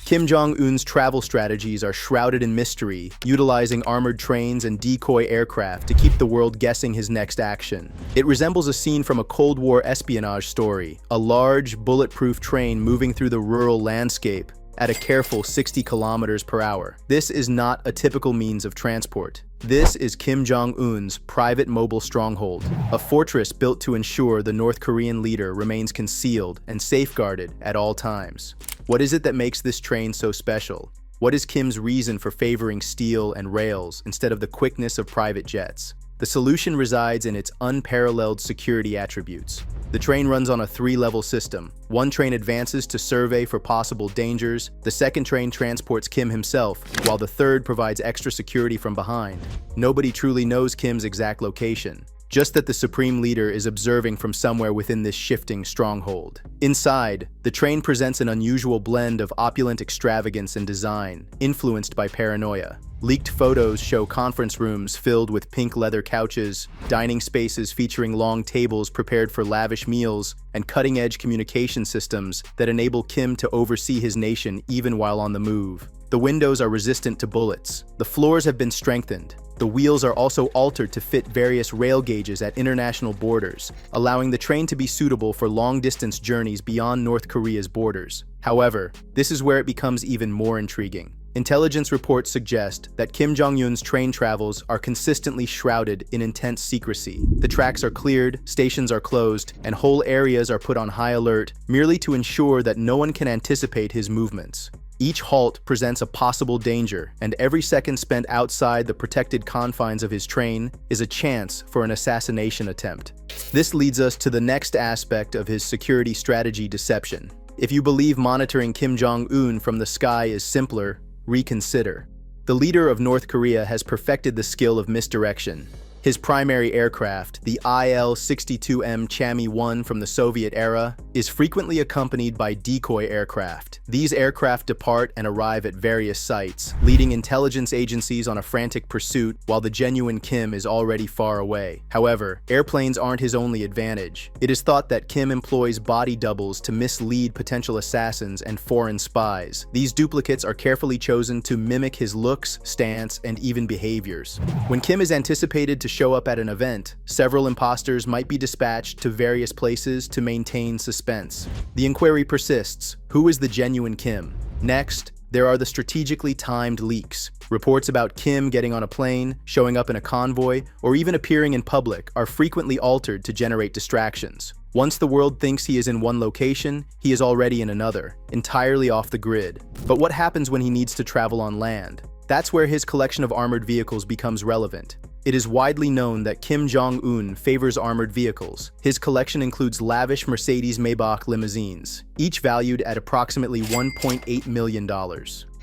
Kim Jong-un's travel strategies are shrouded in mystery, utilizing armored trains and decoy aircraft to keep the world guessing his next action. It resembles a scene from a Cold War espionage story, a large, bulletproof train moving through the rural landscape at a careful 60 kilometers per hour. This is not a typical means of transport. This is Kim Jong-un's private mobile stronghold, a fortress built to ensure the North Korean leader remains concealed and safeguarded at all times. What is it that makes this train so special? What is Kim's reason for favoring steel and rails instead of the quickness of private jets? The solution resides in its unparalleled security attributes. The train runs on a 3-level system. One train advances to survey for possible dangers, the second train transports Kim himself, while the third provides extra security from behind. Nobody truly knows Kim's exact location, just that the supreme leader is observing from somewhere within this shifting stronghold. Inside, the train presents an unusual blend of opulent extravagance and design, influenced by paranoia. Leaked photos show conference rooms filled with pink leather couches, dining spaces featuring long tables prepared for lavish meals, and cutting-edge communication systems that enable Kim to oversee his nation even while on the move. The windows are resistant to bullets. The floors have been strengthened. The wheels are also altered to fit various rail gauges at international borders, allowing the train to be suitable for long-distance journeys beyond North Korea's borders. However, this is where it becomes even more intriguing. Intelligence reports suggest that Kim Jong-un's train travels are consistently shrouded in intense secrecy. The tracks are cleared, stations are closed, and whole areas are put on high alert, merely to ensure that no one can anticipate his movements. Each halt presents a possible danger, and every second spent outside the protected confines of his train is a chance for an assassination attempt. This leads us to the next aspect of his security strategy: deception. If you believe monitoring Kim Jong-un from the sky is simpler, reconsider. The leader of North Korea has perfected the skill of misdirection. His primary aircraft, the IL-62M Chami-1 from the Soviet era, is frequently accompanied by decoy aircraft. These aircraft depart and arrive at various sites, leading intelligence agencies on a frantic pursuit while the genuine Kim is already far away. However, airplanes aren't his only advantage. It is thought that Kim employs body doubles to mislead potential assassins and foreign spies. These duplicates are carefully chosen to mimic his looks, stance, and even behaviors. When Kim is anticipated to show up at an event, several imposters might be dispatched to various places to maintain suspense. The inquiry persists. Who is the genuine Kim? Next, there are the strategically timed leaks. Reports about Kim getting on a plane, showing up in a convoy, or even appearing in public are frequently altered to generate distractions. Once the world thinks he is in one location, he is already in another, entirely off the grid. But what happens when he needs to travel on land? That's where his collection of armored vehicles becomes relevant. It is widely known that Kim Jong-un favors armored vehicles. His collection includes lavish Mercedes-Maybach limousines, each valued at approximately $1.8 million.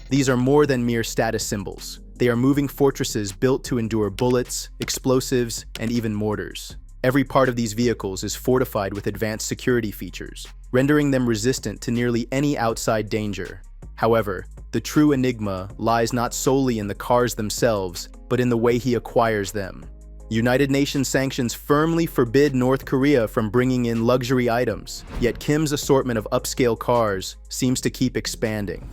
These are more than mere status symbols. They are moving fortresses built to endure bullets, explosives, and even mortars. Every part of these vehicles is fortified with advanced security features, rendering them resistant to nearly any outside danger. However, the true enigma lies not solely in the cars themselves, but in the way he acquires them. United Nations sanctions firmly forbid North Korea from bringing in luxury items, yet Kim's assortment of upscale cars seems to keep expanding.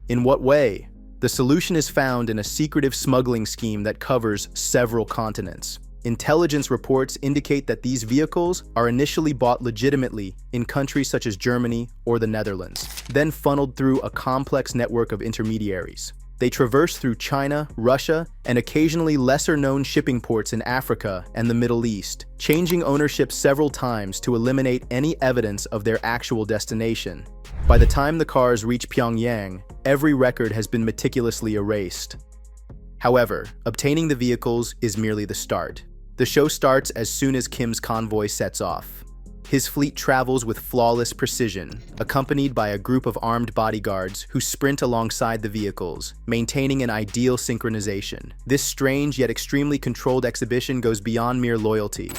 In what way? The solution is found in a secretive smuggling scheme that covers several continents. Intelligence reports indicate that these vehicles are initially bought legitimately in countries such as Germany or the Netherlands, then funneled through a complex network of intermediaries. They traverse through China, Russia, and occasionally lesser-known shipping ports in Africa and the Middle East, changing ownership several times to eliminate any evidence of their actual destination. By the time the cars reach Pyongyang, every record has been meticulously erased. However, obtaining the vehicles is merely the start. The show starts as soon as Kim's convoy sets off. His fleet travels with flawless precision, accompanied by a group of armed bodyguards who sprint alongside the vehicles, maintaining an ideal synchronization. This strange yet extremely controlled exhibition goes beyond mere loyalty.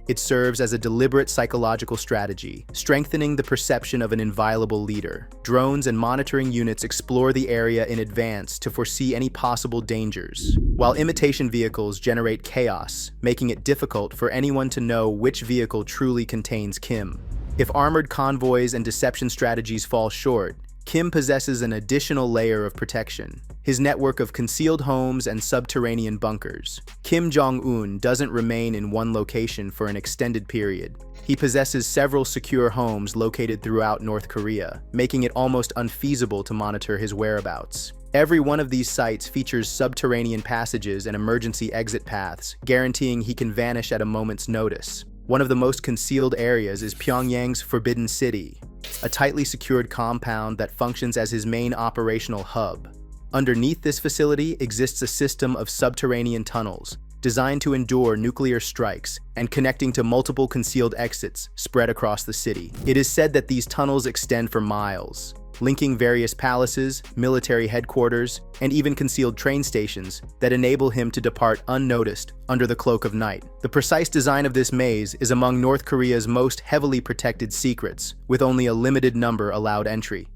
It serves as a deliberate psychological strategy, strengthening the perception of an inviolable leader. Drones and monitoring units explore the area in advance to foresee any possible dangers, while imitation vehicles generate chaos, making it difficult for anyone to know which vehicle truly contains Kim. If armored convoys and deception strategies fall short, Kim possesses an additional layer of protection: his network of concealed homes and subterranean bunkers. Kim Jong-un doesn't remain in one location for an extended period. He possesses several secure homes located throughout North Korea, making it almost unfeasible to monitor his whereabouts. Every one of these sites features subterranean passages and emergency exit paths, guaranteeing he can vanish at a moment's notice. One of the most concealed areas is Pyongyang's Forbidden City, a tightly secured compound that functions as his main operational hub. Underneath this facility exists a system of subterranean tunnels, designed to endure nuclear strikes and connecting to multiple concealed exits spread across the city. It is said that these tunnels extend for miles, linking various palaces, military headquarters, and even concealed train stations that enable him to depart unnoticed under the cloak of night. The precise design of this maze is among North Korea's most heavily protected secrets, with only a limited number allowed entry.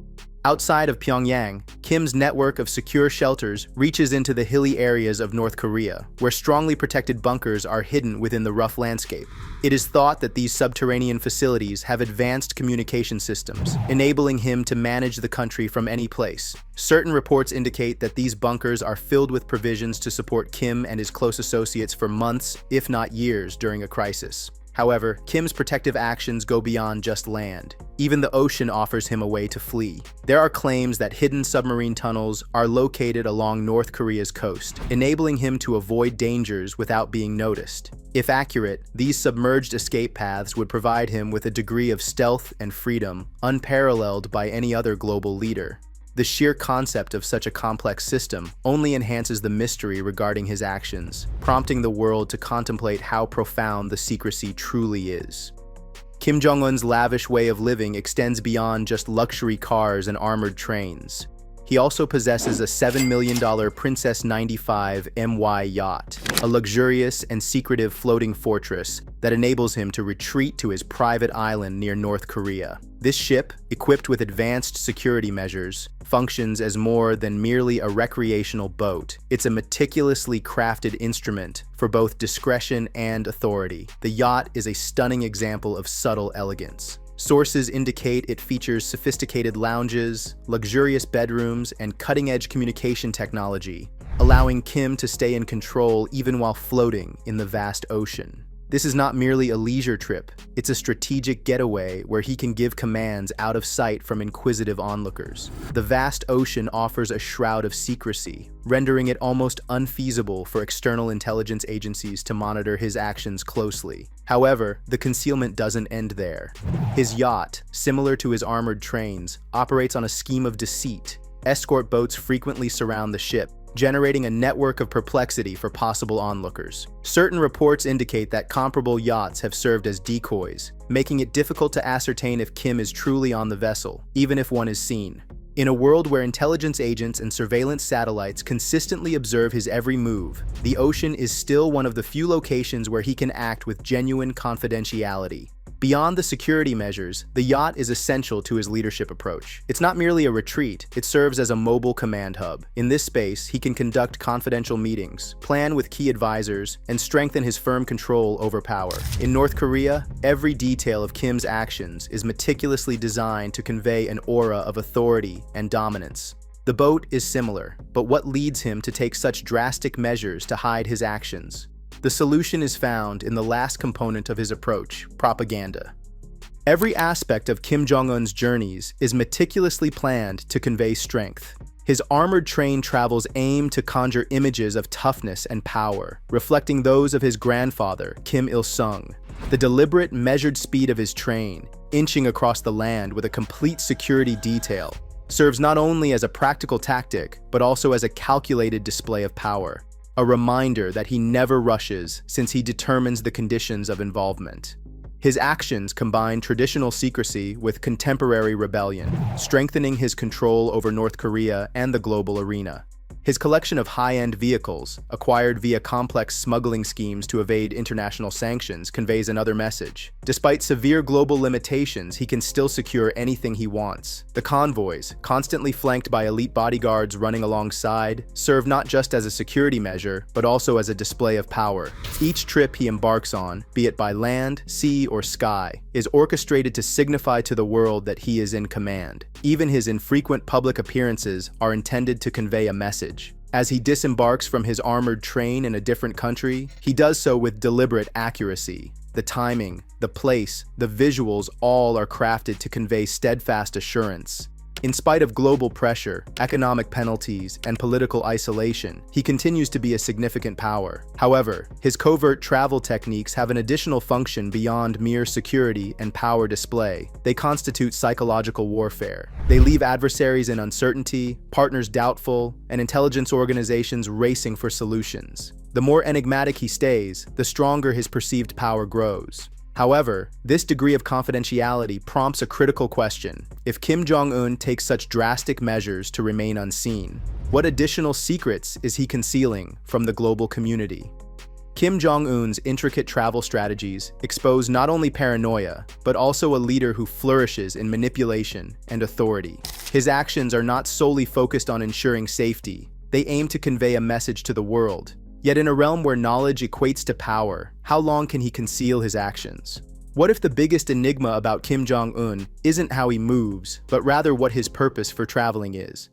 Outside of Pyongyang, Kim's network of secure shelters reaches into the hilly areas of North Korea, where strongly protected bunkers are hidden within the rough landscape. It is thought that these subterranean facilities have advanced communication systems, enabling him to manage the country from any place. Certain reports indicate that these bunkers are filled with provisions to support Kim and his close associates for months, if not years, during a crisis. However, Kim's protective actions go beyond just land. Even the ocean offers him a way to flee. There are claims that hidden submarine tunnels are located along North Korea's coast, enabling him to avoid dangers without being noticed. If accurate, these submerged escape paths would provide him with a degree of stealth and freedom unparalleled by any other global leader. The sheer concept of such a complex system only enhances the mystery regarding his actions, prompting the world to contemplate how profound the secrecy truly is. Kim Jong-un's lavish way of living extends beyond just luxury cars and armored trains. He also possesses a $7 million Princess 95 MY yacht, a luxurious and secretive floating fortress that enables him to retreat to his private island near North Korea. This ship, equipped with advanced security measures, functions as more than merely a recreational boat. It's a meticulously crafted instrument for both discretion and authority. The yacht is a stunning example of subtle elegance. Sources indicate it features sophisticated lounges, luxurious bedrooms, and cutting-edge communication technology, allowing Kim to stay in control even while floating in the vast ocean. This is not merely a leisure trip, it's a strategic getaway where he can give commands out of sight from inquisitive onlookers. The vast ocean offers a shroud of secrecy, rendering it almost unfeasible for external intelligence agencies to monitor his actions closely. However, the concealment doesn't end there. His yacht, similar to his armored trains, operates on a scheme of deceit. Escort boats frequently surround the ship, generating a network of perplexity for possible onlookers. Certain reports indicate that comparable yachts have served as decoys, making it difficult to ascertain if Kim is truly on the vessel, even if one is seen. In a world where intelligence agents and surveillance satellites consistently observe his every move, the ocean is still one of the few locations where he can act with genuine confidentiality. Beyond the security measures, the yacht is essential to his leadership approach. It's not merely a retreat, it serves as a mobile command hub. In this space, he can conduct confidential meetings, plan with key advisors, and strengthen his firm control over power. In North Korea, every detail of Kim's actions is meticulously designed to convey an aura of authority and dominance. The boat is similar, but what leads him to take such drastic measures to hide his actions? The solution is found in the last component of his approach: propaganda. Every aspect of Kim Jong-un's journeys is meticulously planned to convey strength. His armored train travels aim to conjure images of toughness and power, reflecting those of his grandfather, Kim Il-sung. The deliberate, measured speed of his train, inching across the land with a complete security detail, serves not only as a practical tactic, but also as a calculated display of power. A reminder that he never rushes since he determines the conditions of involvement. His actions combine traditional secrecy with contemporary rebellion, strengthening his control over North Korea and the global arena. His collection of high-end vehicles, acquired via complex smuggling schemes to evade international sanctions, conveys another message. Despite severe global limitations, he can still secure anything he wants. The convoys, constantly flanked by elite bodyguards running alongside, serve not just as a security measure, but also as a display of power. Each trip he embarks on, be it by land, sea, or sky, is orchestrated to signify to the world that he is in command. Even his infrequent public appearances are intended to convey a message. As he disembarks from his armored train in a different country, he does so with deliberate accuracy. The timing, the place, the visuals all are crafted to convey steadfast assurance. In spite of global pressure, economic penalties, and political isolation, he continues to be a significant power. However, his covert travel techniques have an additional function beyond mere security and power display. They constitute psychological warfare. They leave adversaries in uncertainty, partners doubtful, and intelligence organizations racing for solutions. The more enigmatic he stays, the stronger his perceived power grows. However, this degree of confidentiality prompts a critical question. If Kim Jong-un takes such drastic measures to remain unseen, what additional secrets is he concealing from the global community? Kim Jong-un's intricate travel strategies expose not only paranoia, but also a leader who flourishes in manipulation and authority. His actions are not solely focused on ensuring safety. They aim to convey a message to the world. Yet in a realm where knowledge equates to power, how long can he conceal his actions? What if the biggest enigma about Kim Jong-un isn't how he moves, but rather what his purpose for traveling is?